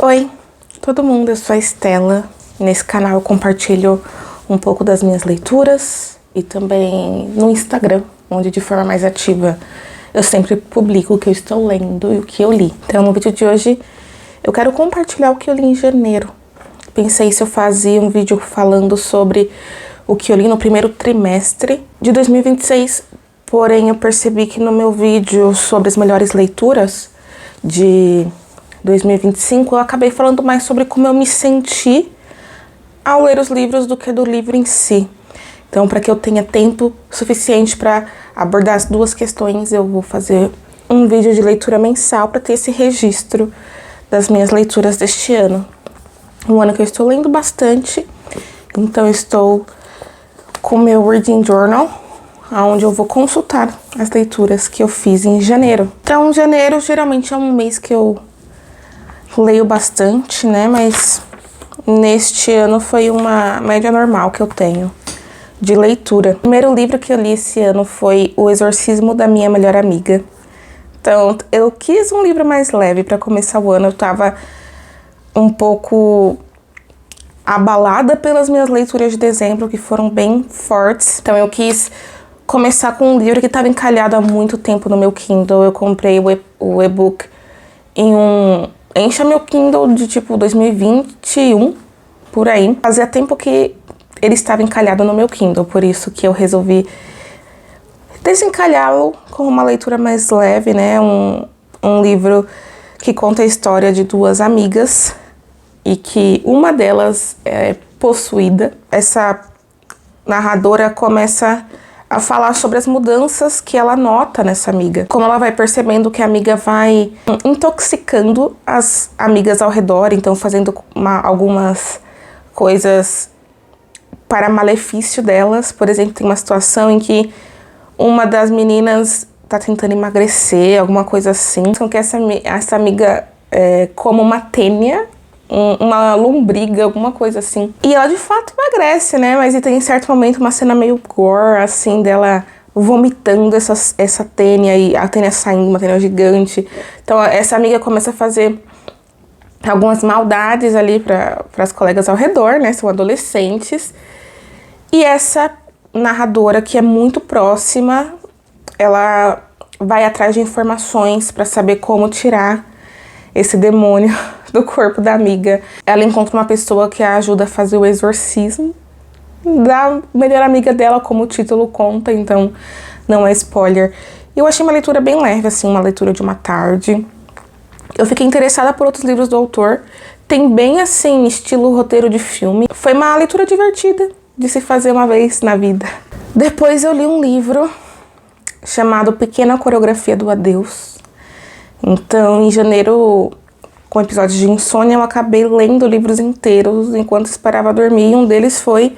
Oi, todo mundo, eu sou a Estela. Nesse canal eu compartilho um pouco das minhas leituras e também no Instagram, onde de forma mais ativa eu sempre publico o que eu estou lendo e o que eu li. Então no vídeo de hoje eu quero compartilhar o que eu li em janeiro. Pensei se eu fazia um vídeo falando sobre o que eu li no primeiro trimestre de 2026, porém eu percebi que no meu vídeo sobre as melhores leituras de 2025, eu acabei falando mais sobre como eu me senti ao ler os livros do que do livro em si. Então, para que eu tenha tempo suficiente para abordar as duas questões, eu vou fazer um vídeo de leitura mensal para ter esse registro das minhas leituras deste ano. Um ano que eu estou lendo bastante, então eu estou com o meu Reading Journal, onde eu vou consultar as leituras que eu fiz em janeiro. Então, janeiro geralmente é um mês que eu leio bastante, né? Mas neste ano foi uma média normal que eu tenho de leitura. O primeiro livro que eu li esse ano foi O Exorcismo da Minha Melhor Amiga. Então, eu quis um livro mais leve para começar o ano. Eu tava um pouco abalada pelas minhas leituras de dezembro, que foram bem fortes. Então, eu quis começar com um livro que estava encalhado há muito tempo no meu Kindle. Eu comprei o e-book em Encha meu Kindle de tipo 2021, por aí. Fazia tempo que ele estava encalhado no meu Kindle, por isso que eu resolvi desencalhá-lo com uma leitura mais leve, né? Um livro que conta a história de duas amigas e que uma delas é possuída. Essa narradora começa a falar sobre as mudanças que ela nota nessa amiga. Como ela vai percebendo que a amiga vai intoxicando as amigas ao redor, então fazendo algumas coisas para malefício delas. Por exemplo, tem uma situação em que uma das meninas tá tentando emagrecer, alguma coisa assim. Então que essa amiga como uma tênia, uma lombriga, alguma coisa assim. E ela de fato emagrece, né? Mas tem em certo momento uma cena meio gore, assim, dela vomitando essa tênia e a tênia saindo, uma tênia gigante. Então essa amiga começa a fazer algumas maldades ali para as colegas ao redor, né? São adolescentes. E essa narradora, que é muito próxima, ela vai atrás de informações para saber como tirar esse demônio do corpo da amiga. Ela encontra uma pessoa que a ajuda a fazer o exorcismo da melhor amiga dela, como o título conta, então não é spoiler. Eu achei uma leitura bem leve, assim, uma leitura de uma tarde. Eu fiquei interessada por outros livros do autor. Tem bem, assim, estilo roteiro de filme. Foi uma leitura divertida de se fazer uma vez na vida. Depois eu li um livro chamado Pequena Coreografia do Adeus. Então, em janeiro, com episódios de insônia, eu acabei lendo livros inteiros enquanto esperava dormir. E um deles foi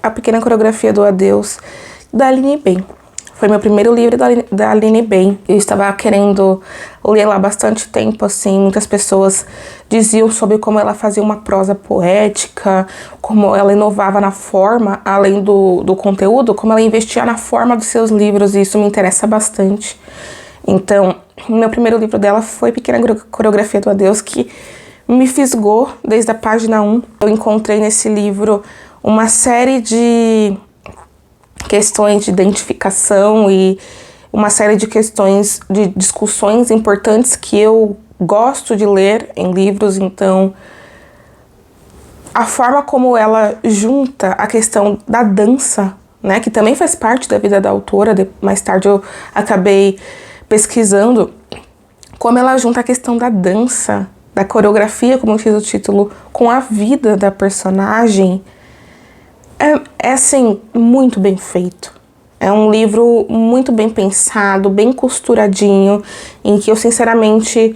A Pequena Coreografia do Adeus, da Aline Bem. Foi meu primeiro livro da Aline Bem. Eu estava querendo ler lá há bastante tempo, assim. Muitas pessoas diziam sobre como ela fazia uma prosa poética, como ela inovava na forma, além do conteúdo, como ela investia na forma dos seus livros, e isso me interessa bastante. Então, meu primeiro livro dela foi Pequena Coreografia do Adeus, que me fisgou desde a página 1. Eu encontrei nesse livro uma série de questões de identificação e uma série de questões de discussões importantes que eu gosto de ler em livros. Então, a forma como ela junta a questão da dança, né, que também faz parte da vida da autora. Mais tarde eu acabei pesquisando como ela junta a questão da dança, da coreografia, como diz o título, com a vida da personagem. É assim, muito bem feito. É um livro muito bem pensado, bem costuradinho, em que eu sinceramente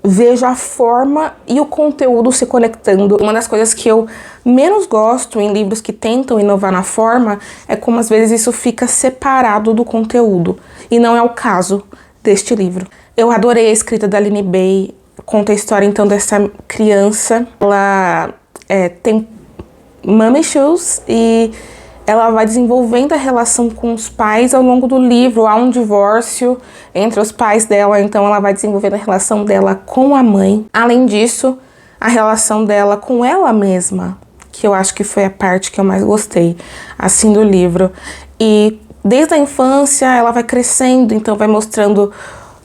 vejo a forma e o conteúdo se conectando. Uma das coisas que eu menos gosto em livros que tentam inovar na forma é como às vezes isso fica separado do conteúdo. E não é o caso deste livro. Eu adorei a escrita da Aline Bem. Conta a história então dessa criança. Ela tem mommy issues e ela vai desenvolvendo a relação com os pais ao longo do livro. Há um divórcio entre os pais dela, então ela vai desenvolvendo a relação dela com a mãe. Além disso, a relação dela com ela mesma, que eu acho que foi a parte que eu mais gostei, assim, do livro. E desde a infância ela vai crescendo, então vai mostrando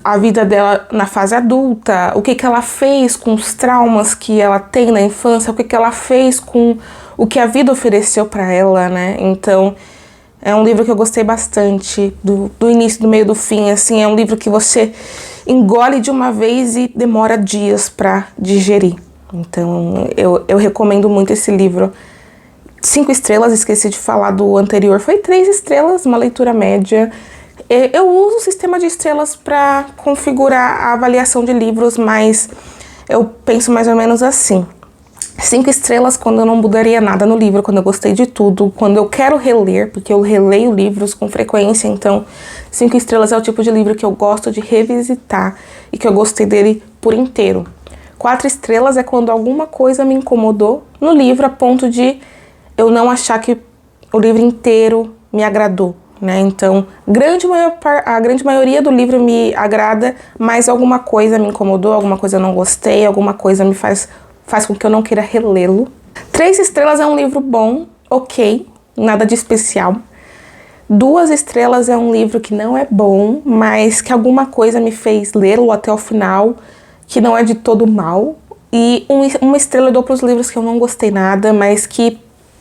a vida dela na fase adulta, o que que ela fez com os traumas que ela tem na infância, o que que ela fez com o que a vida ofereceu para ela, né? Então, é um livro que eu gostei bastante, do início, do meio, do fim, assim, é um livro que você engole de uma vez e demora dias para digerir. Então, eu recomendo muito esse livro. 5 estrelas, esqueci de falar do anterior, foi 3 estrelas, uma leitura média. Eu uso o sistema de estrelas para configurar a avaliação de livros, mas eu penso mais ou menos assim. 5 estrelas quando eu não mudaria nada no livro, quando eu gostei de tudo, quando eu quero reler, porque eu releio livros com frequência, então 5 estrelas é o tipo de livro que eu gosto de revisitar e que eu gostei dele por inteiro. 4 estrelas é quando alguma coisa me incomodou no livro a ponto de eu não achar que o livro inteiro me agradou, né? Então, a grande maioria do livro me agrada, mas alguma coisa me incomodou, alguma coisa eu não gostei, alguma coisa me faz com que eu não queira relê-lo. 3 estrelas é um livro bom, ok, nada de especial. 2 estrelas é um livro que não é bom, mas que alguma coisa me fez lê-lo até o final, que não é de todo mal. E 1 estrela eu dou para os livros que eu não gostei nada, mas que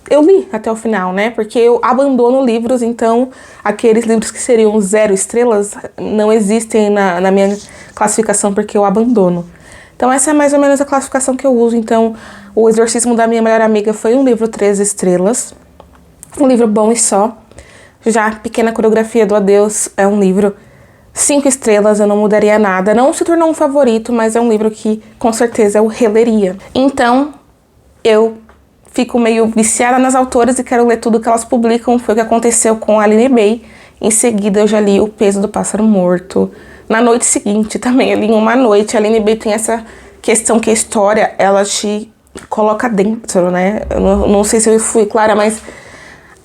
eu li até o final, né? Porque eu abandono livros, então aqueles livros que seriam 0 estrelas não existem na minha classificação porque eu abandono. Então essa é mais ou menos a classificação que eu uso. Então, O Exorcismo da Minha Melhor Amiga foi um livro 3 estrelas. Um livro bom e só. Já Pequena Coreografia do Adeus é um livro 5 estrelas, eu não mudaria nada. Não se tornou um favorito, mas é um livro que com certeza eu releria. Então, eu fico meio viciada nas autoras e quero ler tudo que elas publicam. Foi o que aconteceu com a Aline Bay. Em seguida, eu já li O Peso do Pássaro Morto. Na noite seguinte também, eu li em uma noite. A Aline Bay tem essa questão que a história, ela te coloca dentro, né? Eu não sei se eu fui clara, mas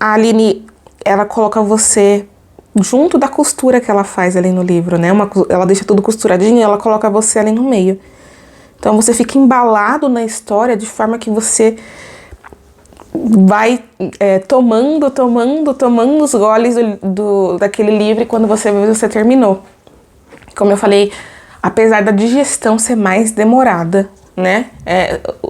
a Aline, ela coloca você junto da costura que ela faz ali no livro, né? Ela deixa tudo costuradinho e ela coloca você ali no meio. Então você fica embalado na história de forma que você vai tomando os goles daquele livro, e quando você vê, você terminou. Como eu falei, apesar da digestão ser mais demorada, né?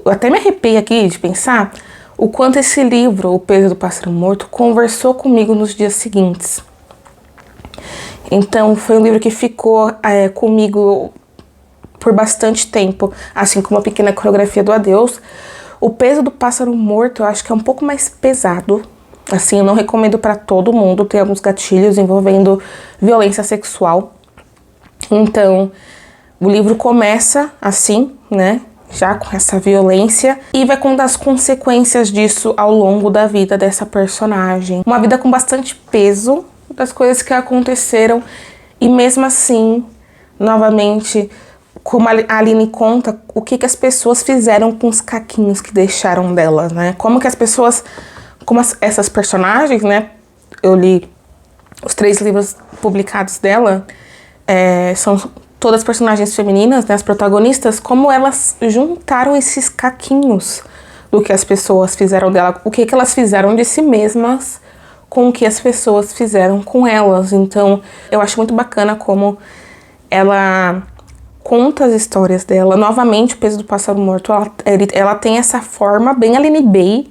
Eu até me arrepio aqui de pensar o quanto esse livro, O Peso do Pássaro Morto, conversou comigo nos dias seguintes. Então, foi um livro que ficou comigo por bastante tempo, assim como A Pequena Coreografia do Adeus. O Peso do Pássaro Morto, eu acho que é um pouco mais pesado. Assim, eu não recomendo para todo mundo, tem alguns gatilhos envolvendo violência sexual. Então, o livro começa assim, né? Já com essa violência, e vai contar as consequências disso ao longo da vida dessa personagem. Uma vida com bastante peso das coisas que aconteceram, e mesmo assim, novamente, como a Aline conta, o que as pessoas fizeram com os caquinhos que deixaram dela, né? Como que as pessoas, essas personagens, né? Eu li os 3 livros publicados dela, são todas personagens femininas, né, as protagonistas, como elas juntaram esses caquinhos do que as pessoas fizeram dela, o que elas fizeram de si mesmas com o que as pessoas fizeram com elas. Então, eu acho muito bacana como ela conta as histórias dela. Novamente, O Peso do Pássaro Morto, ela tem essa forma bem Aline Bay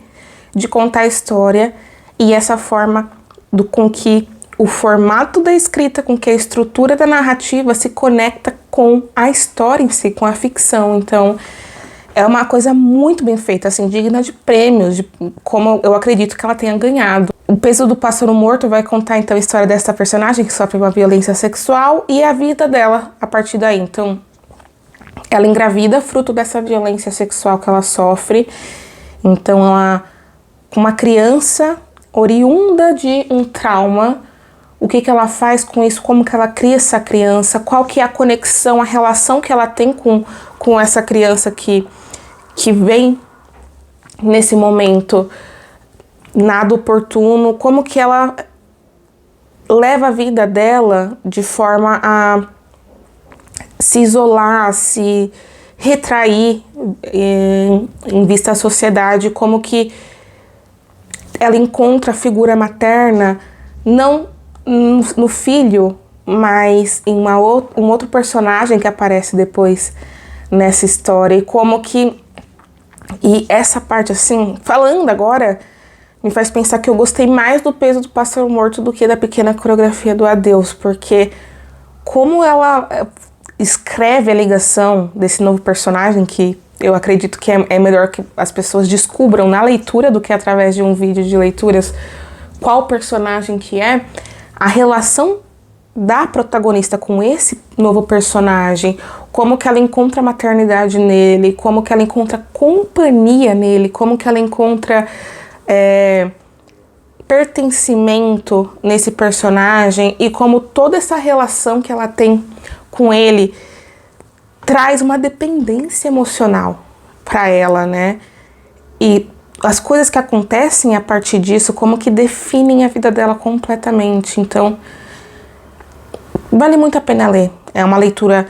de contar a história, e essa forma com que o formato da escrita, com que a estrutura da narrativa se conecta com a história em si, com a ficção. Então, é uma coisa muito bem feita, assim, digna de prêmios, como eu acredito que ela tenha ganhado. O Peso do Pássaro Morto vai contar, então, a história dessa personagem que sofre uma violência sexual e a vida dela a partir daí. Então, ela engravida fruto dessa violência sexual que ela sofre. Então, ela, uma criança oriunda de um trauma, o que ela faz com isso, como que ela cria essa criança, qual que é a conexão, a relação que ela tem com essa criança que vem nesse momento nada oportuno, como que ela leva a vida dela de forma a se isolar, se retrair em vista à sociedade, como que ela encontra a figura materna não no filho, mas em um outro personagem que aparece depois nessa história, e como que... E essa parte, assim, falando agora, me faz pensar que eu gostei mais do Peso do Pássaro Morto do que da Pequena Coreografia do Adeus, porque como ela escreve a ligação desse novo personagem, que eu acredito que é melhor que as pessoas descubram na leitura do que através de um vídeo de leituras qual personagem que é, a relação da protagonista com esse novo personagem, como que ela encontra maternidade nele, como que ela encontra companhia nele, como que ela encontra pertencimento nesse personagem, e como toda essa relação que ela tem com ele traz uma dependência emocional para ela, né? E as coisas que acontecem a partir disso, como que definem a vida dela completamente. Então, vale muito a pena ler. É uma leitura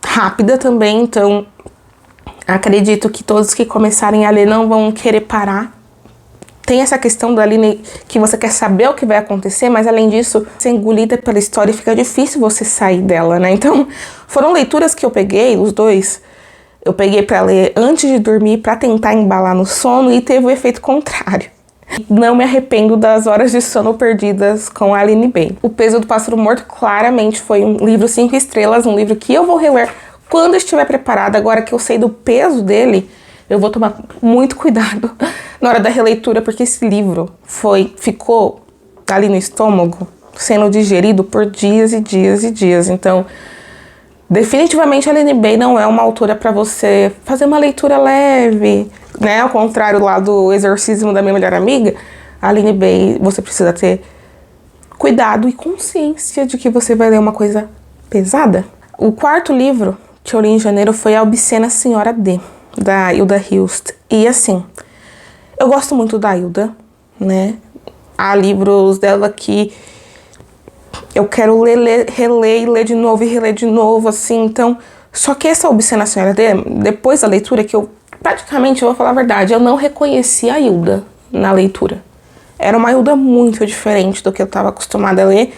rápida também, então acredito que todos que começarem a ler não vão querer parar. Tem essa questão da Aline que você quer saber o que vai acontecer, mas além disso, ser engolida pela história, fica difícil você sair dela, né? Então, foram leituras que eu peguei, os dois, eu peguei para ler antes de dormir, para tentar embalar no sono, e teve o efeito contrário. Não me arrependo das horas de sono perdidas com a Aline Bay. O Peso do Pássaro Morto claramente foi um livro 5 estrelas, um livro que eu vou reler quando estiver preparada. Agora que eu sei do peso dele, eu vou tomar muito cuidado na hora da releitura, porque esse livro ficou ali no estômago, sendo digerido por dias e dias e dias. Então, definitivamente a Aline Bay não é uma autora para você fazer uma leitura leve, né? Ao contrário lá do Exorcismo da Minha Melhor Amiga, a Aline Bay, você precisa ter cuidado e consciência de que você vai ler uma coisa pesada. O quarto livro que eu li em janeiro foi A Obscena Senhora D, da Hilda Hilst. E assim, eu gosto muito da Hilda, né? Há livros dela que eu quero reler e ler de novo e reler de novo, assim. Então, só que essa Obscena Senhora D, depois da leitura, que eu praticamente, eu vou falar a verdade, eu não reconheci a Hilda na leitura. Era uma Hilda muito diferente do que eu estava acostumada a ler.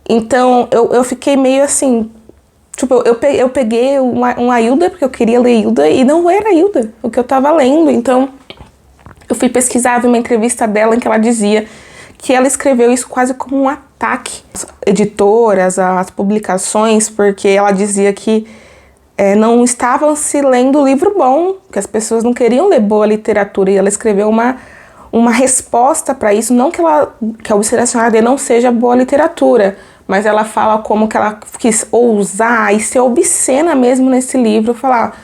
Então, eu fiquei meio assim... Tipo, eu peguei uma Hilda, porque eu queria ler Hilda, e não era Hilda o que eu tava lendo. Então, eu fui pesquisar, vi uma entrevista dela em que ela dizia que ela escreveu isso quase como um ataque às editoras, às publicações, porque ela dizia que não estavam se lendo livro bom, que as pessoas não queriam ler boa literatura, e ela escreveu uma resposta para isso. Não que a Obscena Senhora D não seja boa literatura, mas ela fala como que ela quis ousar e ser obscena mesmo nesse livro, falar,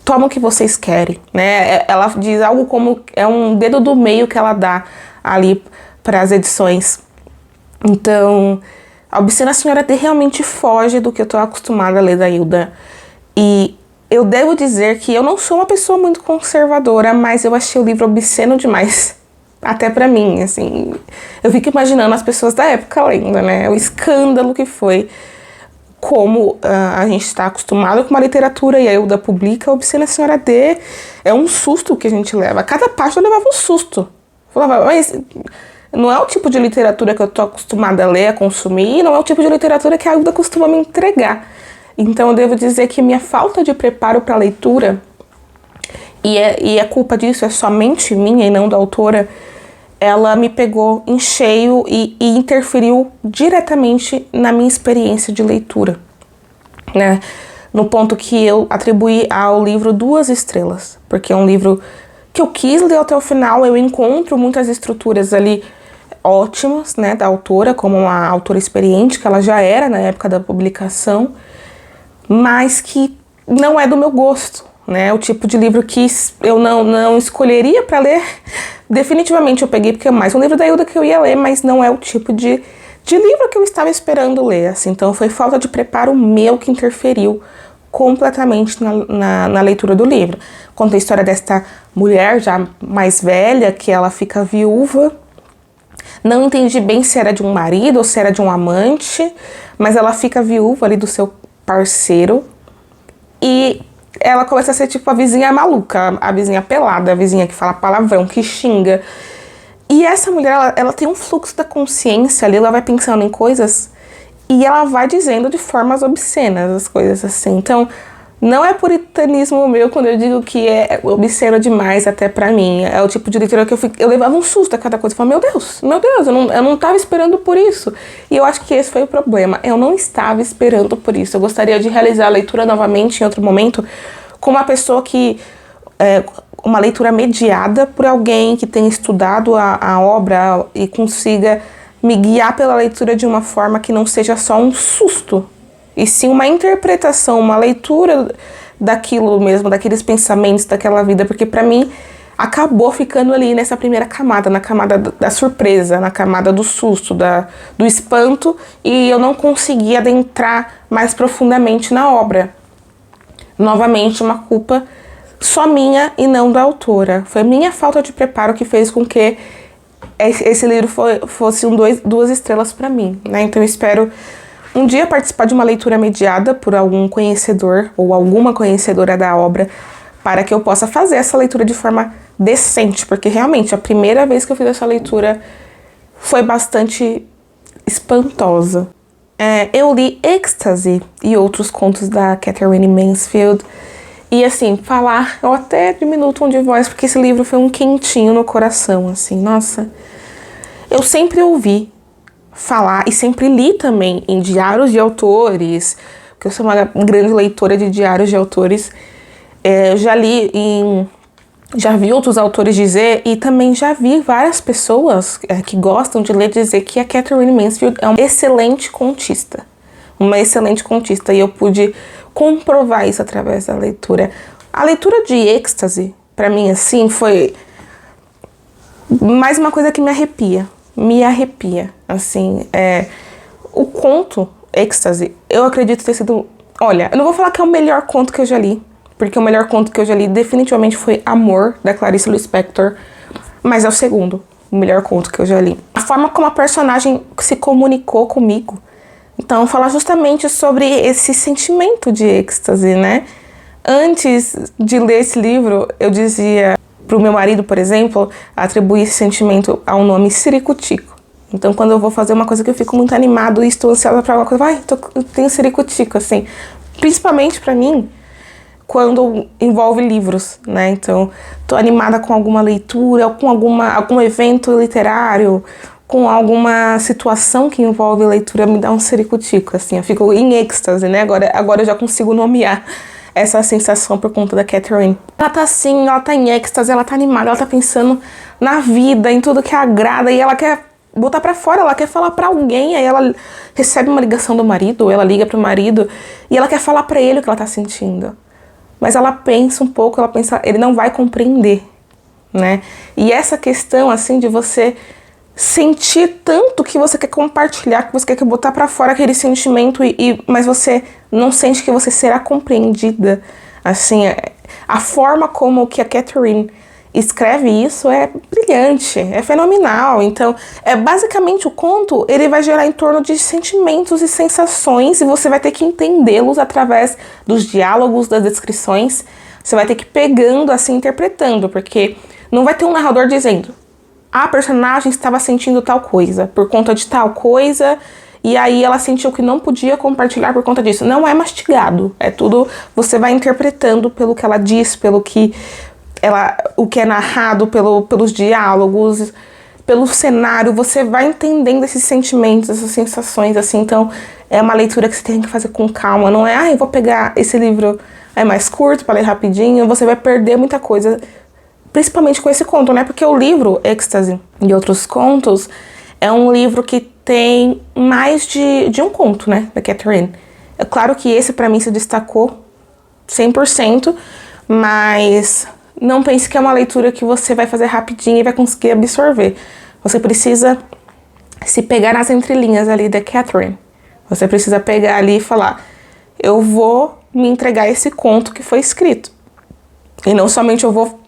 toma o que vocês querem, né? Ela diz algo como, é um dedo do meio que ela dá ali para as edições. Então, a Obscena Senhora D realmente foge do que eu tô acostumada a ler da Hilda. E eu devo dizer que eu não sou uma pessoa muito conservadora, mas eu achei o livro obsceno demais. Até pra mim, assim, eu fico imaginando as pessoas da época lendo, né, o escândalo que foi, como a gente está acostumado com uma literatura, e a Hilda publica a Obscena Senhora D, é um susto que a gente leva, cada página eu levava um susto, eu falava, mas não é o tipo de literatura que eu tô acostumada a ler, a consumir, e não é o tipo de literatura que a Hilda costuma me entregar. Então eu devo dizer que minha falta de preparo para a leitura, e a culpa disso é somente minha e não da autora, ela me pegou em cheio e interferiu diretamente na minha experiência de leitura, né? No ponto que eu atribuí ao livro 2 estrelas, porque é um livro que eu quis ler até o final. Eu encontro muitas estruturas ali ótimas, né, da autora, como uma autora experiente, que ela já era na época da publicação, mas que não é do meu gosto, né? O tipo de livro que eu não escolheria para ler. Definitivamente eu peguei porque é mais um livro da Hilda que eu ia ler, mas não é o tipo de livro que eu estava esperando ler, assim. Então foi falta de preparo meu que interferiu completamente na leitura do livro. Conta a história desta mulher já mais velha, que ela fica viúva. Não entendi bem se era de um marido ou se era de um amante, mas ela fica viúva ali do seu parceiro. E ela começa a ser tipo a vizinha maluca, a vizinha pelada, a vizinha que fala palavrão, que xinga. E essa mulher, ela tem um fluxo da consciência ali, ela vai pensando em coisas e ela vai dizendo de formas obscenas as coisas assim. Então, não é puritanismo meu quando eu digo que é obsceno demais até pra mim. É o tipo de leitura que eu levava um susto a cada coisa. Eu falava, meu Deus, eu não tava esperando por isso. E eu acho que esse foi o problema. Eu não estava esperando por isso. Eu gostaria de realizar a leitura novamente em outro momento com uma pessoa que... uma leitura mediada por alguém que tenha estudado a obra e consiga me guiar pela leitura de uma forma que não seja só um susto, e sim uma interpretação, uma leitura daquilo mesmo, daqueles pensamentos, daquela vida, porque pra mim acabou ficando ali nessa primeira camada, na camada da surpresa, na camada do susto, do espanto, e eu não consegui adentrar mais profundamente na obra. Novamente, uma culpa só minha e não da autora. Foi minha falta de preparo que fez com que esse livro fosse duas estrelas pra mim, né? Então eu espero um dia participar de uma leitura mediada por algum conhecedor ou alguma conhecedora da obra, para que eu possa fazer essa leitura de forma decente, porque realmente a primeira vez que eu fiz essa leitura foi bastante espantosa. Eu li Ecstasy e outros contos da Katherine Mansfield. E assim, eu até diminuo o tom de voz, porque esse livro foi um quentinho no coração, assim, nossa. Eu sempre ouvi falar e sempre li também em diários de autores, porque eu sou uma grande leitora de diários de autores. Já vi outros autores dizer, e também já vi várias pessoas que gostam de ler dizer que a Katherine Mansfield é uma excelente contista. Uma excelente contista, e eu pude comprovar isso através da leitura. A leitura de Ecstasy, pra mim, assim, foi mais uma coisa que me arrepia, assim. O conto Ecstasy, eu acredito ter sido... Olha, eu não vou falar que é o melhor conto que eu já li, porque o melhor conto que eu já li definitivamente foi Amor, da Clarice Lispector, mas é o melhor conto que eu já li. A forma como a personagem se comunicou comigo. Então, falar justamente sobre esse sentimento de êxtase, né? Antes de ler esse livro, eu dizia pro meu marido, por exemplo, atribuir esse sentimento ao nome Siricutico. Então, quando eu vou fazer uma coisa que eu fico muito animado e estou ansiosa pra alguma coisa, eu tenho Siricutico, assim. Principalmente pra mim, quando envolve livros, né? Então, tô animada com alguma leitura, com algum evento literário, com alguma situação que envolve leitura, me dá um ciricutico, assim, eu fico em êxtase, né? Agora eu já consigo nomear essa sensação por conta da Katherine. Ela tá assim, ela tá em êxtase, ela tá animada, ela tá pensando na vida, em tudo que agrada, e ela quer botar pra fora, ela quer falar pra alguém, aí ela recebe uma ligação do marido, ou ela liga pro marido, e ela quer falar pra ele o que ela tá sentindo. Mas ela pensa um pouco, ele não vai compreender, né? E essa questão, assim, de você sentir tanto que você quer compartilhar, que você quer botar pra fora aquele sentimento, mas você não sente que você será compreendida. Assim, a forma como que a Katherine escreve isso é brilhante, é fenomenal. Então, basicamente o conto, ele vai gerar em torno de sentimentos e sensações, e você vai ter que entendê-los através dos diálogos, das descrições. Você vai ter que ir pegando, assim, interpretando, porque não vai ter um narrador dizendo: a personagem estava sentindo tal coisa, por conta de tal coisa, e aí ela sentiu que não podia compartilhar por conta disso. Não é mastigado, é tudo, você vai interpretando pelo que ela diz, o que é narrado, pelos diálogos, pelo cenário, você vai entendendo esses sentimentos, essas sensações, assim. Então, é uma leitura que você tem que fazer com calma, não é, eu vou pegar esse livro mais curto para ler rapidinho, você vai perder muita coisa, principalmente com esse conto, né? Porque o livro Ecstasy e Outros Contos é um livro que tem mais de um conto, né, da Katherine. É claro que esse pra mim se destacou 100%, mas não pense que é uma leitura que você vai fazer rapidinho e vai conseguir absorver. Você precisa se pegar nas entrelinhas ali da Katherine. Você precisa pegar ali e falar: eu vou me entregar esse conto que foi escrito. E não somente eu vou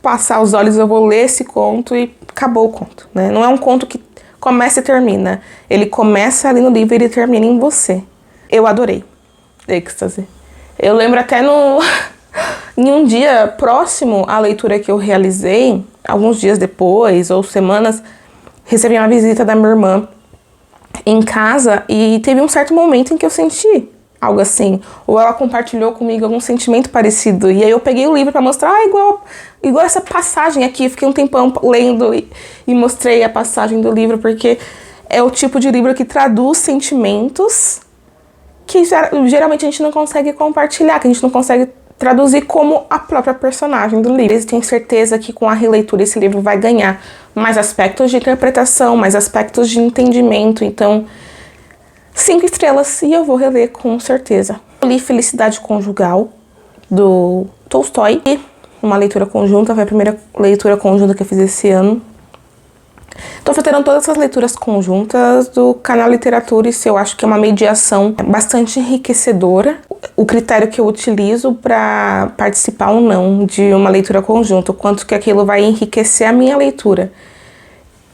passar os olhos, eu vou ler esse conto e acabou o conto, né? Não é um conto que começa e termina. Ele começa ali no livro e ele termina em você. Eu adorei. Êxtase. Eu lembro até em um dia próximo à leitura que eu realizei, alguns dias depois ou semanas, recebi uma visita da minha irmã em casa e teve um certo momento em que eu senti algo assim, ou ela compartilhou comigo algum sentimento parecido, e aí eu peguei o livro para mostrar, igual essa passagem aqui, fiquei um tempão lendo e mostrei a passagem do livro, porque é o tipo de livro que traduz sentimentos que geralmente a gente não consegue compartilhar, que a gente não consegue traduzir como a própria personagem do livro. Eu tenho certeza que com a releitura esse livro vai ganhar mais aspectos de interpretação, mais aspectos de entendimento, então 5 estrelas, e eu vou reler com certeza. Eu li Felicidade Conjugal, do Tolstói, e uma leitura conjunta, foi a primeira leitura conjunta que eu fiz esse ano. Estou fazendo todas essas leituras conjuntas do canal Literatura, e eu acho que é uma mediação bastante enriquecedora. O critério que eu utilizo para participar ou não de uma leitura conjunta, o quanto que aquilo vai enriquecer a minha leitura.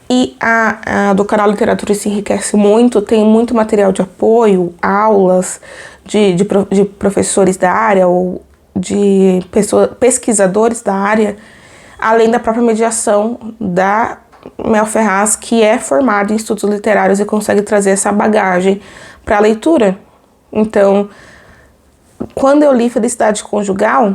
E a do canal Literatura se enriquece muito, tem muito material de apoio, aulas de professores da área ou de pesquisadores da área, além da própria mediação da Mel Ferraz, que é formada em estudos literários e consegue trazer essa bagagem para a leitura. Então, quando eu li Felicidade Conjugal,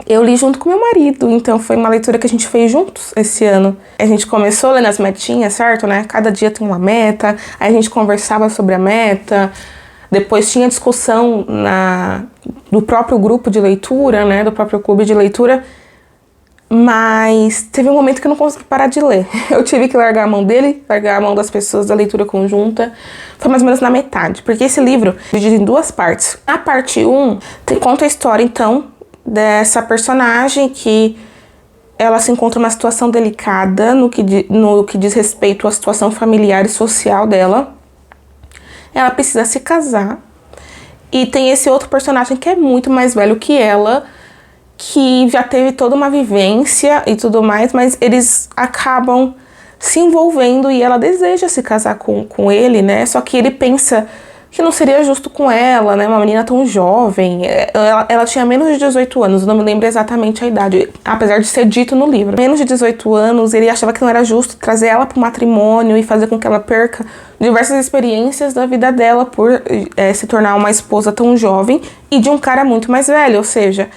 eu li junto com meu marido, então foi uma leitura que a gente fez juntos esse ano. A gente começou lendo as metinhas, certo, né? Cada dia tem uma meta, aí a gente conversava sobre a meta, depois tinha discussão do próprio grupo de leitura, né? Do próprio clube de leitura, mas teve um momento que eu não consegui parar de ler. Eu tive que largar a mão dele, largar a mão das pessoas da leitura conjunta. Foi mais ou menos na metade, porque esse livro é dividido em 2 partes. A parte 1 conta a história, então, dessa personagem que ela se encontra numa situação delicada no que diz respeito à situação familiar e social dela. Ela precisa se casar e tem esse outro personagem que é muito mais velho que ela, que já teve toda uma vivência e tudo mais, mas eles acabam se envolvendo e ela deseja se casar com ele, né? Só que ele pensa que não seria justo com ela, né? Uma menina tão jovem. Ela tinha menos de 18 anos, eu não me lembro exatamente a idade, apesar de ser dito no livro. Menos de 18 anos, ele achava que não era justo trazer ela para o matrimônio e fazer com que ela perca diversas experiências da vida dela por se tornar uma esposa tão jovem e de um cara muito mais velho, ou seja,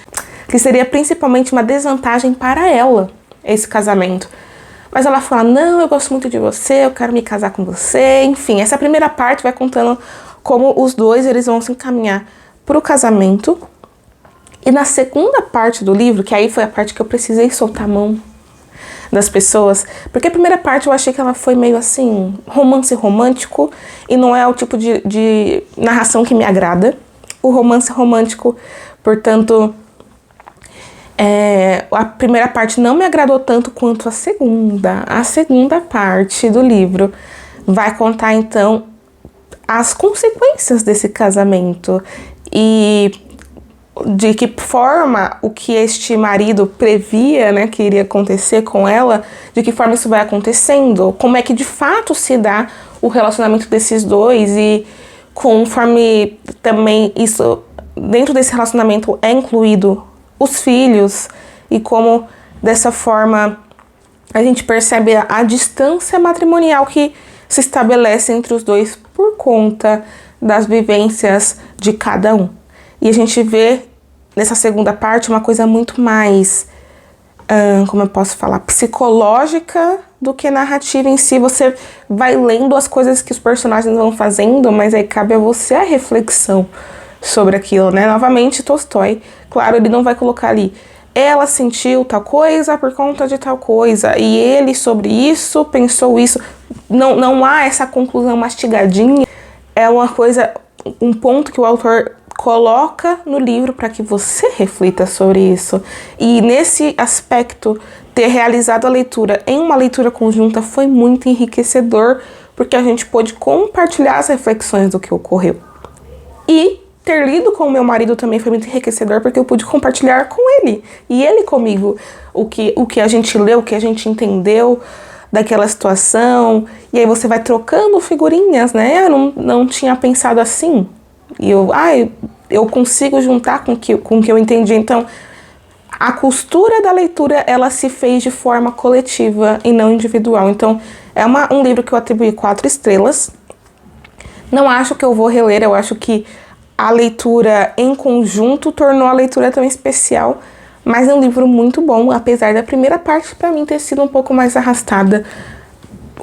que seria principalmente uma desvantagem para ela, esse casamento. Mas ela fala, não, eu gosto muito de você, eu quero me casar com você, enfim. Essa primeira parte vai contando como os dois eles vão se encaminhar para o casamento. E na segunda parte do livro, que aí foi a parte que eu precisei soltar a mão das pessoas, porque a primeira parte eu achei que ela foi meio assim, romance romântico, e não é o tipo de narração que me agrada. O romance romântico, portanto, a primeira parte não me agradou tanto quanto a segunda. A segunda parte do livro vai contar, então, as consequências desse casamento e de que forma o que este marido previa, né, que iria acontecer com ela, de que forma isso vai acontecendo, como é que de fato se dá o relacionamento desses dois e conforme também isso, dentro desse relacionamento é incluído os filhos e como dessa forma a gente percebe a distância matrimonial que se estabelece entre os dois por conta das vivências de cada um. E a gente vê nessa segunda parte uma coisa muito mais, como eu posso falar, psicológica do que narrativa em si. Você vai lendo as coisas que os personagens vão fazendo, mas aí cabe a você a reflexão sobre aquilo, né? Novamente, Tolstói, claro, ele não vai colocar ali, ela sentiu tal coisa por conta de tal coisa, e ele sobre isso pensou isso. Não há essa conclusão mastigadinha. É uma coisa, um ponto que o autor coloca no livro para que você reflita sobre isso. E nesse aspecto, ter realizado a leitura em uma leitura conjunta foi muito enriquecedor, porque a gente pôde compartilhar as reflexões do que ocorreu. E ter lido com o meu marido também foi muito enriquecedor, porque eu pude compartilhar com ele e ele comigo o que a gente leu, o que a gente entendeu daquela situação. E aí você vai trocando figurinhas, né? Eu não tinha pensado assim. E eu consigo juntar com o que eu entendi. Então, a costura da leitura, ela se fez de forma coletiva e não individual. Então, é um livro que eu atribuí 4 estrelas. Não acho que eu vou reler, eu acho que a leitura em conjunto tornou a leitura tão especial, mas é um livro muito bom, apesar da primeira parte para mim ter sido um pouco mais arrastada.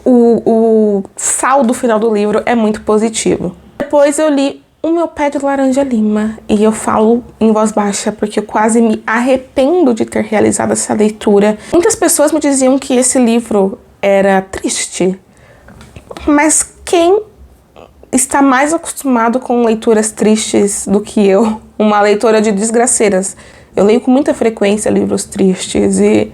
O saldo final do livro é muito positivo. Depois eu li O Meu Pé de Laranja Lima, e eu falo em voz baixa porque eu quase me arrependo de ter realizado essa leitura. Muitas pessoas me diziam que esse livro era triste, mas quem está mais acostumado com leituras tristes do que eu? Uma leitora de desgraceiras. Eu leio com muita frequência livros tristes e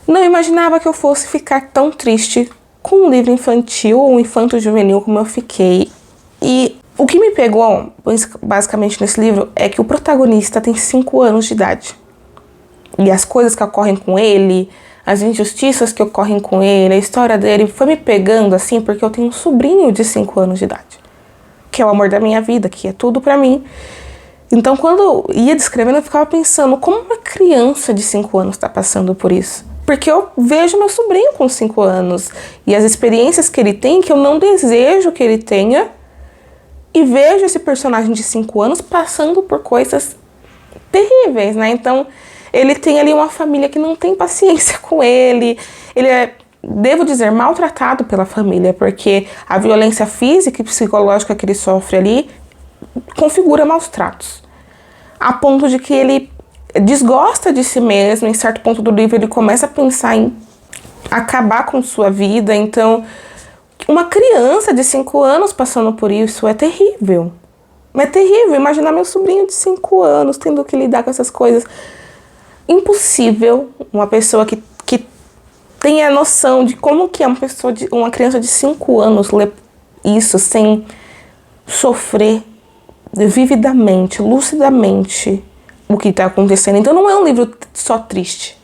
não imaginava que eu fosse ficar tão triste com um livro infantil ou infanto-juvenil como eu fiquei. E o que me pegou, basicamente, nesse livro é que o protagonista tem 5 anos de idade. E as coisas que ocorrem com ele, as injustiças que ocorrem com ele, a história dele foi me pegando assim, porque eu tenho um sobrinho de 5 anos de idade, que é o amor da minha vida, que é tudo pra mim. Então, quando eu ia descrevendo, eu ficava pensando como uma criança de 5 anos tá passando por isso. Porque eu vejo meu sobrinho com 5 anos e as experiências que ele tem, que eu não desejo que ele tenha, e vejo esse personagem de 5 anos passando por coisas terríveis, né? Então, ele tem ali uma família que não tem paciência com ele. Ele é, devo dizer, maltratado pela família, porque a violência física e psicológica que ele sofre ali configura maus tratos. A ponto de que ele desgosta de si mesmo. Em certo ponto do livro, ele começa a pensar em acabar com sua vida. Então, uma criança de 5 anos passando por isso é terrível. É terrível imaginar meu sobrinho de 5 anos tendo que lidar com essas coisas. Impossível uma pessoa que tenha noção de como que é uma criança de 5 anos ler isso sem sofrer vividamente, lucidamente o que está acontecendo. Então não é um livro só triste.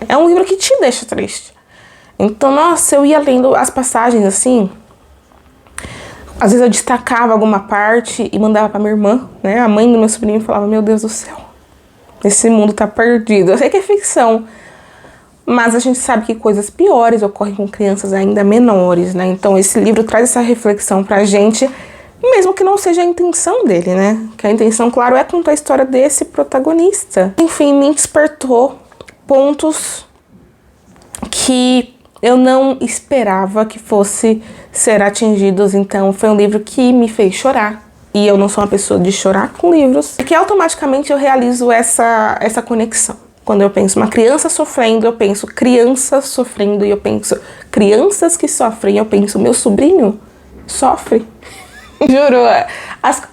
É um livro que te deixa triste. Então, nossa, eu ia lendo as passagens assim. Às vezes eu destacava alguma parte e mandava pra minha irmã, né? A mãe do meu sobrinho falava, meu Deus do céu, esse mundo tá perdido. Eu sei que é ficção, mas a gente sabe que coisas piores ocorrem com crianças ainda menores, né? Então esse livro traz essa reflexão pra gente, mesmo que não seja a intenção dele, né? Que a intenção, claro, é contar a história desse protagonista. Enfim, me despertou pontos que eu não esperava que fosse ser atingidos. Então foi um livro que me fez chorar. E eu não sou uma pessoa de chorar com livros, porque automaticamente eu realizo essa conexão. Quando eu penso uma criança sofrendo, eu penso crianças sofrendo, e eu penso crianças que sofrem, eu penso meu sobrinho sofre. Juro,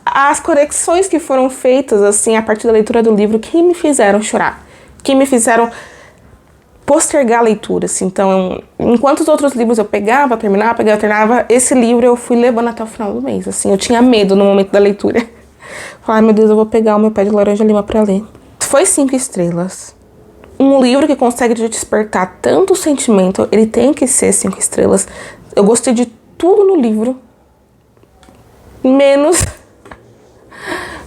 as conexões que foram feitas assim a partir da leitura do livro que me fizeram chorar, que me fizeram postergar leituras. Então, enquanto os outros livros eu pegava, terminava, esse livro eu fui levando até o final do mês. Assim, eu tinha medo no momento da leitura. Falei, meu Deus, eu vou pegar O Meu Pé de Laranja Lima pra ler. Foi 5 estrelas. Um livro que consegue te despertar tanto sentimento, ele tem que ser 5 estrelas. Eu gostei de tudo no livro, menos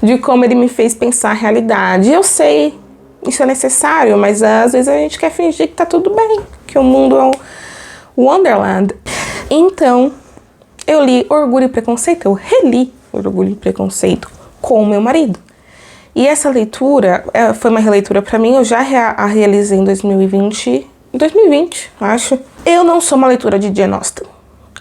de como ele me fez pensar a realidade. Eu sei, isso é necessário, mas às vezes a gente quer fingir que tá tudo bem, que o mundo é um Wonderland. Então, eu li Orgulho e Preconceito, eu reli Orgulho e Preconceito com o meu marido. E essa leitura foi uma releitura pra mim, eu já a realizei em 2020, acho. Eu não sou uma leitura de Jane Austen.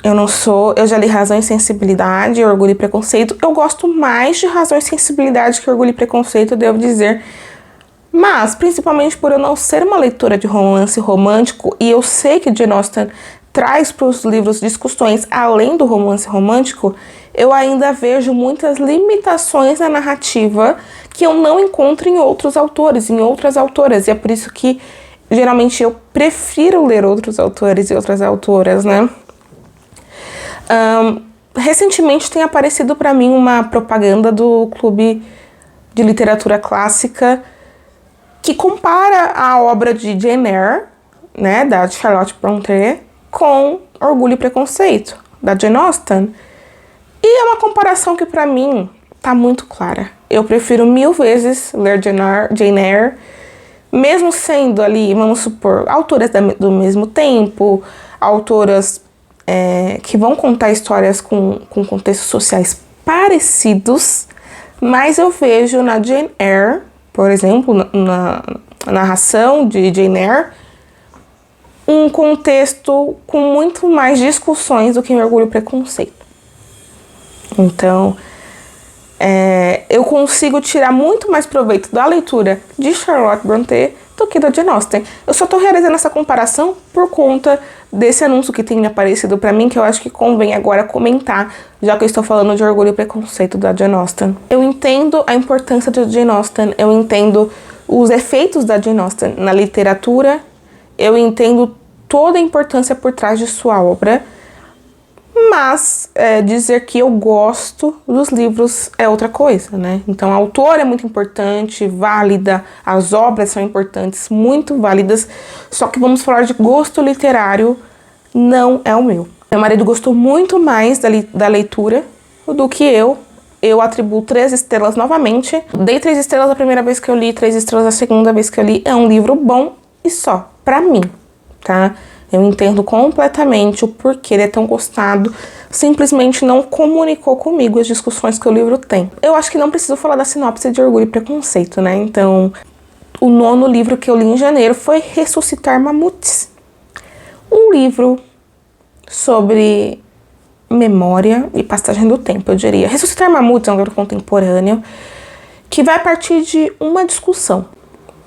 Eu já li Razão e Sensibilidade, Orgulho e Preconceito. Eu gosto mais de Razão e Sensibilidade que Orgulho e Preconceito, devo dizer. Mas, principalmente por eu não ser uma leitora de romance romântico, e eu sei que Jane Austen traz para os livros discussões além do romance romântico, eu ainda vejo muitas limitações na narrativa que eu não encontro em outros autores, em outras autoras. E é por isso que, geralmente, eu prefiro ler outros autores e outras autoras, né? recentemente tem aparecido para mim uma propaganda do Clube de Literatura Clássica que compara a obra de Jane Eyre, né, da Charlotte Brontë, com Orgulho e Preconceito, da Jane Austen. E é uma comparação que para mim tá muito clara. Eu prefiro 1000 vezes ler Jane Eyre, mesmo sendo ali, vamos supor, autoras do mesmo tempo, autoras que vão contar histórias com contextos sociais parecidos, mas eu vejo na Jane Eyre, por exemplo, na narração de Jane Eyre, um contexto com muito mais discussões do que em Orgulho e Preconceito. Então, eu consigo tirar muito mais proveito da leitura de Charlotte Brontë do que da Jane Austen. Eu só tô realizando essa comparação por conta desse anúncio que tem aparecido pra mim, que eu acho que convém agora comentar, já que eu estou falando de Orgulho e Preconceito da Jane Austen. Eu entendo a importância da Jane Austen, eu entendo os efeitos da Jane Austen na literatura, eu entendo toda a importância por trás de sua obra, mas dizer que eu gosto dos livros é outra coisa, né? Então a autora é muito importante, válida, as obras são importantes, muito válidas, só que vamos falar de gosto literário, não é o meu. Meu marido gostou muito mais da leitura do que eu. Eu atribuo 3 estrelas novamente. Dei 3 estrelas a primeira vez que eu li, 3 estrelas a segunda vez que eu li. É um livro bom e só, pra mim, tá? Eu entendo completamente o porquê ele é tão gostado, simplesmente não comunicou comigo as discussões que o livro tem. Eu acho que não preciso falar da sinopse de Orgulho e Preconceito, né? Então, o 9º livro que eu li em janeiro foi Ressuscitar Mamutes. Um livro sobre memória e passagem do tempo, eu diria. Ressuscitar Mamutes é um livro contemporâneo que vai partir de uma discussão.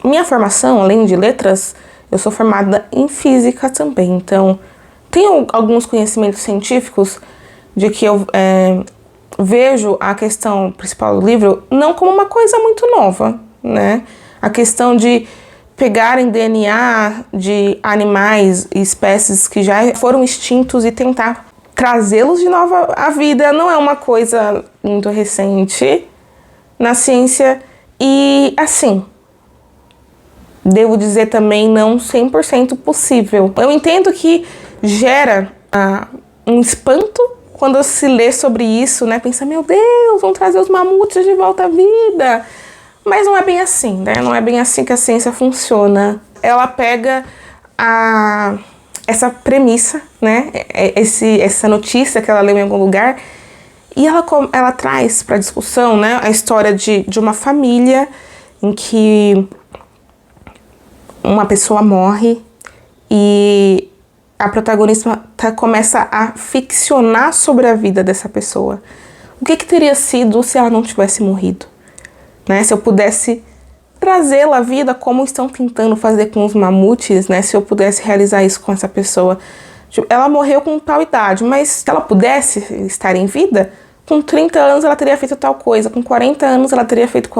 Minha formação, além de letras, eu sou formada em física também, então tenho alguns conhecimentos científicos de que eu vejo a questão principal do livro não como uma coisa muito nova, né? A questão de pegarem DNA de animais e espécies que já foram extintos e tentar trazê-los de novo à vida não é uma coisa muito recente na ciência e, assim, devo dizer também não 100% possível. Eu entendo que gera um espanto quando se lê sobre isso, né? Pensa, meu Deus, vão trazer os mamutes de volta à vida. Mas não é bem assim, né? Não é bem assim que a ciência funciona. Ela pega essa premissa, né? Essa notícia que ela leu em algum lugar e ela traz para discussão, né? A história de uma família em que uma pessoa morre e a protagonista começa a ficcionar sobre a vida dessa pessoa. O que teria sido se ela não tivesse morrido? Né? Se eu pudesse trazê-la à vida como estão tentando fazer com os mamutes, né? Se eu pudesse realizar isso com essa pessoa. Tipo, ela morreu com tal idade, mas se ela pudesse estar em vida, com 30 anos ela teria feito tal coisa, com 40 anos ela teria feito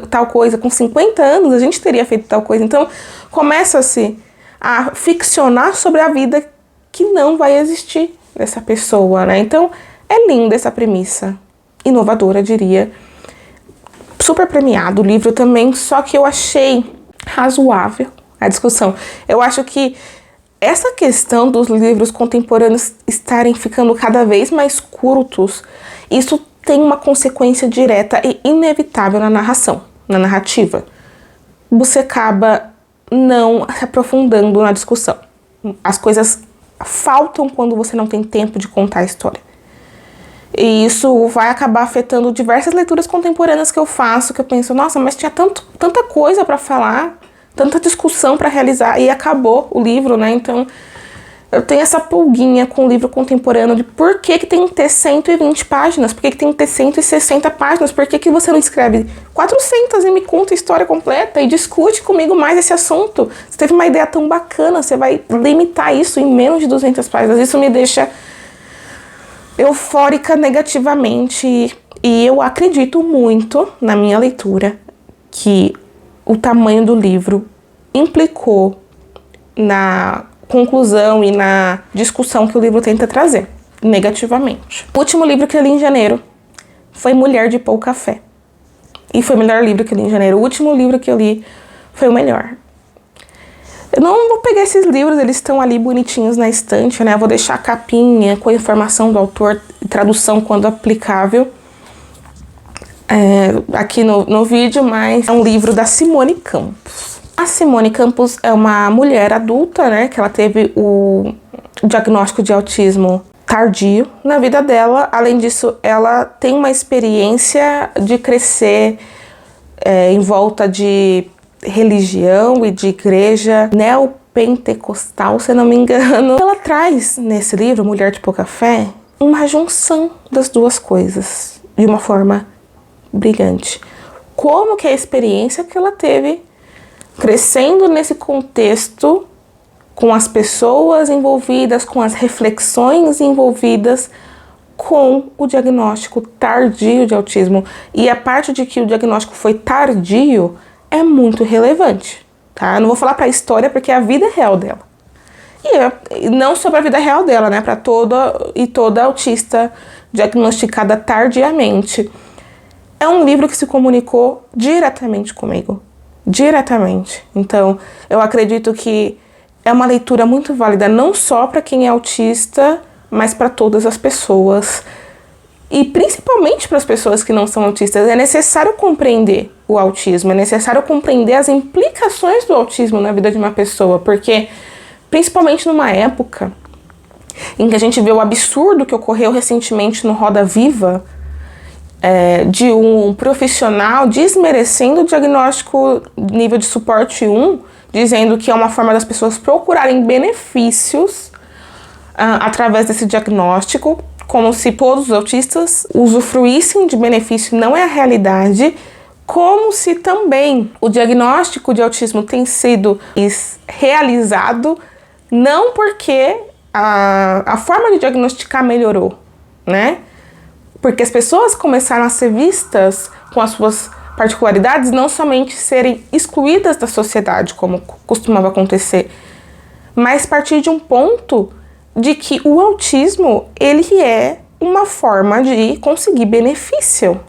tal coisa, com 50 anos a gente teria feito tal coisa. Então começa-se a ficcionar sobre a vida que não vai existir dessa pessoa, né? Então é linda essa premissa, inovadora, diria. Super premiado o livro também, só que eu achei razoável a discussão. Eu acho que essa questão dos livros contemporâneos estarem ficando cada vez mais curtos, isso tem uma consequência direta e inevitável na narração, na narrativa. Você acaba não se aprofundando na discussão. As coisas faltam quando você não tem tempo de contar a história. E isso vai acabar afetando diversas leituras contemporâneas que eu faço, que eu penso, nossa, mas tinha tanta coisa para falar, tanta discussão para realizar, e acabou o livro, né? Então, eu tenho essa pulguinha com o livro contemporâneo de por que tem que ter 120 páginas, por que tem que ter 160 páginas, por que você não escreve 400 e me conta a história completa e discute comigo mais esse assunto? Você teve uma ideia tão bacana, você vai limitar isso em menos de 200 páginas. Isso me deixa eufórica negativamente, e eu acredito muito na minha leitura que o tamanho do livro implicou na conclusão e na discussão que o livro tenta trazer. negativamente. O último livro que eu li em janeiro foi Mulher de Pouca Fé. E foi o melhor livro que eu li em janeiro. O último livro que eu li foi o melhor. Eu não vou pegar esses livros, eles estão ali bonitinhos na estante, né? Eu vou deixar a capinha com a informação do autor, tradução quando aplicável, aqui no vídeo, mas é um livro da Simone Campos. A Simone Campos é uma mulher adulta, né? Que ela teve o diagnóstico de autismo tardio na vida dela. Além disso, ela tem uma experiência de crescer em volta de religião e de igreja neopentecostal, se eu não me engano. Ela traz nesse livro, Mulher de Pouca Fé, uma junção das duas coisas de uma forma brilhante. Como que é a experiência que ela teve crescendo nesse contexto, com as pessoas envolvidas, com as reflexões envolvidas com o diagnóstico tardio de autismo. E a parte de que o diagnóstico foi tardio é muito relevante, tá? Eu não vou falar para a história porque é a vida real dela. E não sobre a vida real dela, né? Para toda autista diagnosticada tardiamente. É um livro que se comunicou diretamente comigo. Diretamente. Então, eu acredito que é uma leitura muito válida, não só para quem é autista, mas para todas as pessoas. E principalmente para as pessoas que não são autistas. É necessário compreender o autismo, é necessário compreender as implicações do autismo na vida de uma pessoa, porque principalmente numa época em que a gente vê o absurdo que ocorreu recentemente no Roda Viva, de um profissional desmerecendo o diagnóstico nível de suporte 1, dizendo que é uma forma das pessoas procurarem benefícios através desse diagnóstico, como se todos os autistas usufruíssem de benefício. Não é a realidade, como se também o diagnóstico de autismo tem sido realizado não porque a forma de diagnosticar melhorou, né? Porque as pessoas começaram a ser vistas com as suas particularidades, não somente serem excluídas da sociedade, como costumava acontecer, mas partir de um ponto de que o autismo, ele é uma forma de conseguir benefício.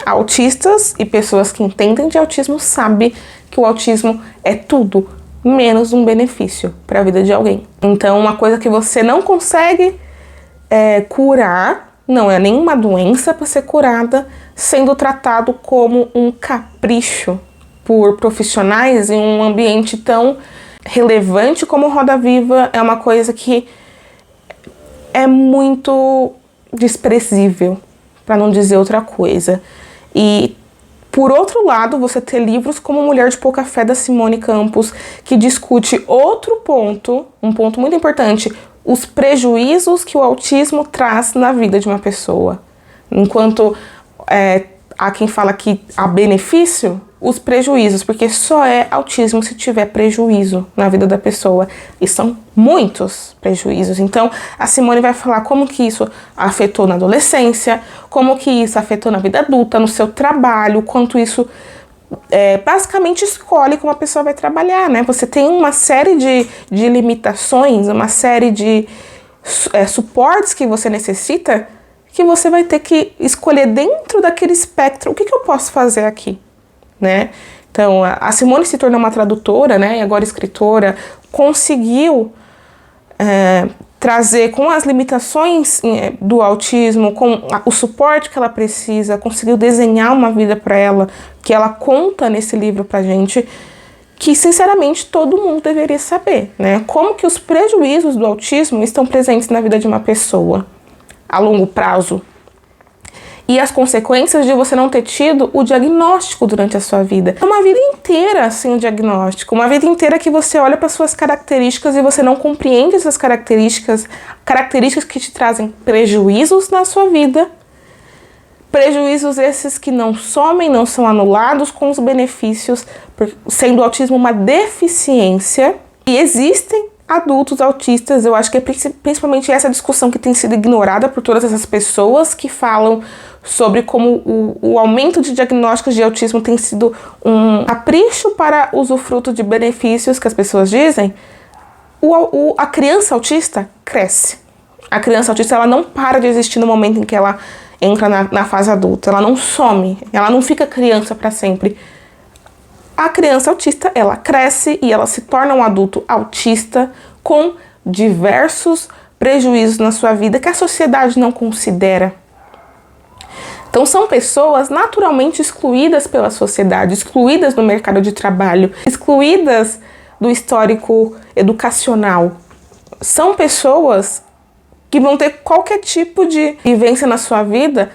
Autistas e pessoas que entendem de autismo sabem que o autismo é tudo menos um benefício para a vida de alguém. Então, uma coisa que você não consegue curar, não é nenhuma doença para ser curada, sendo tratado como um capricho por profissionais em um ambiente tão relevante como Roda Viva. É uma coisa que é muito desprezível, para não dizer outra coisa. E, por outro lado, você ter livros como Mulher de Pouca Fé, da Simone Campos, que discute outro ponto, um ponto muito importante, os prejuízos que o autismo traz na vida de uma pessoa. Enquanto há quem fala que há benefício, os prejuízos, porque só é autismo se tiver prejuízo na vida da pessoa. E são muitos prejuízos. Então, a Simone vai falar como que isso afetou na adolescência, como que isso afetou na vida adulta, no seu trabalho, quanto isso basicamente escolhe como a pessoa vai trabalhar, né? Você tem uma série de limitações, uma série de suportes que você necessita, que você vai ter que escolher dentro daquele espectro. O que eu posso fazer aqui, né? Então, a Simone se tornou uma tradutora, né? E agora escritora, conseguiu trazer com as limitações do autismo, com o suporte que ela precisa, conseguiu desenhar uma vida para ela, que ela conta nesse livro pra gente, que sinceramente todo mundo deveria saber, né? Como que os prejuízos do autismo estão presentes na vida de uma pessoa a longo prazo. E as consequências de você não ter tido o diagnóstico durante a sua vida. Uma vida inteira sem o diagnóstico. Uma vida inteira que você olha para suas características e você não compreende essas características que te trazem prejuízos na sua vida. Prejuízos esses que não somem, não são anulados com os benefícios, sendo o autismo uma deficiência. E existem adultos autistas, eu acho que é principalmente essa discussão que tem sido ignorada por todas essas pessoas que falam sobre como o aumento de diagnósticos de autismo tem sido um capricho para usufruto de benefícios que as pessoas dizem. A criança autista cresce, A criança autista, ela não para de existir no momento em que ela entra na fase adulta. Ela não some, ela não fica criança para sempre. A criança autista, ela cresce e ela se torna um adulto autista com diversos prejuízos na sua vida que a sociedade não considera. Então são pessoas naturalmente excluídas pela sociedade, excluídas do mercado de trabalho, excluídas do histórico educacional. São pessoas que vão ter qualquer tipo de vivência na sua vida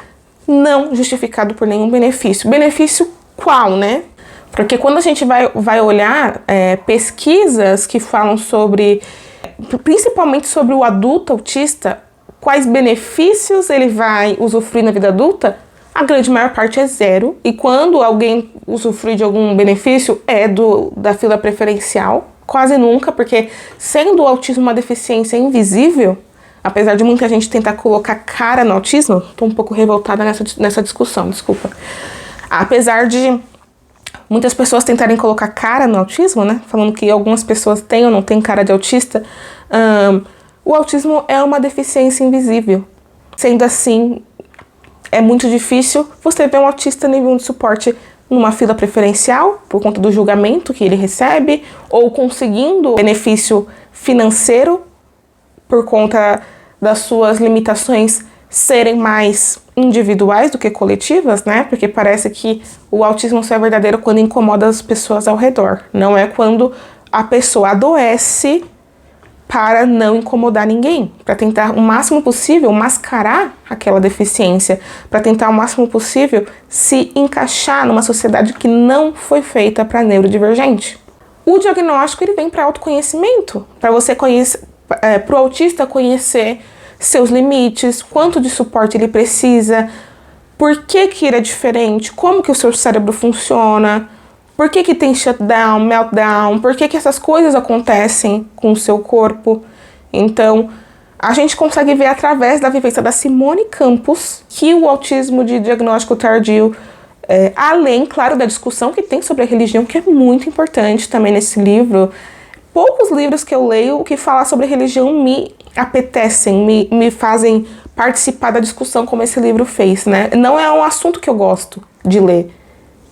não justificado por nenhum benefício. Benefício qual, né? Porque quando a gente vai olhar pesquisas que falam sobre, principalmente sobre o adulto autista, quais benefícios ele vai usufruir na vida adulta, a grande maior parte é zero. E quando alguém usufrui de algum benefício, é da fila preferencial. Quase nunca, porque sendo o autismo uma deficiência invisível, apesar de muita gente tentar colocar cara no autismo, tô um pouco revoltada nessa discussão, desculpa. Apesar de muitas pessoas tentarem colocar cara no autismo, né? Falando que algumas pessoas têm ou não têm cara de autista, o autismo é uma deficiência invisível. Sendo assim, é muito difícil você ver um autista nível 1 de suporte numa fila preferencial, por conta do julgamento que ele recebe, ou conseguindo benefício financeiro por conta das suas limitações serem mais individuais do que coletivas, né? Porque parece que o autismo só é verdadeiro quando incomoda as pessoas ao redor. Não é quando a pessoa adoece para não incomodar ninguém, para tentar o máximo possível mascarar aquela deficiência, para tentar o máximo possível se encaixar numa sociedade que não foi feita para neurodivergente. O diagnóstico ele vem para autoconhecimento, para você conhecer, para o autista conhecer seus limites, quanto de suporte ele precisa, por que ele é diferente, como que o seu cérebro funciona, por que tem shutdown, meltdown, por que essas coisas acontecem com o seu corpo. Então, a gente consegue ver através da vivência da Simone Campos que o autismo de diagnóstico tardio, além, claro, da discussão que tem sobre a religião, que é muito importante também nesse livro. Poucos livros que eu leio que falam sobre religião me apetecem, me fazem participar da discussão como esse livro fez, né? Não é um assunto que eu gosto de ler.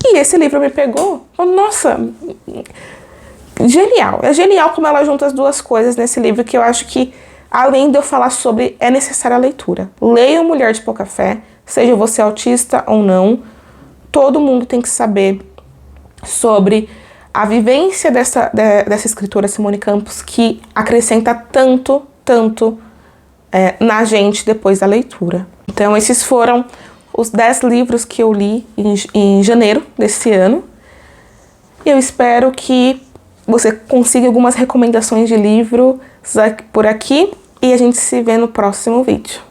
E esse livro me pegou. Nossa, genial. É genial como ela junta as duas coisas nesse livro, que eu acho que, além de eu falar sobre, é necessária a leitura. Leia Mulher de Pouca Fé, seja você autista ou não. Todo mundo tem que saber sobre a vivência dessa escritora Simone Campos, que acrescenta tanto na gente depois da leitura. Então, esses foram os 10 livros que eu li em janeiro desse ano. Eu espero que você consiga algumas recomendações de livro por aqui e a gente se vê no próximo vídeo.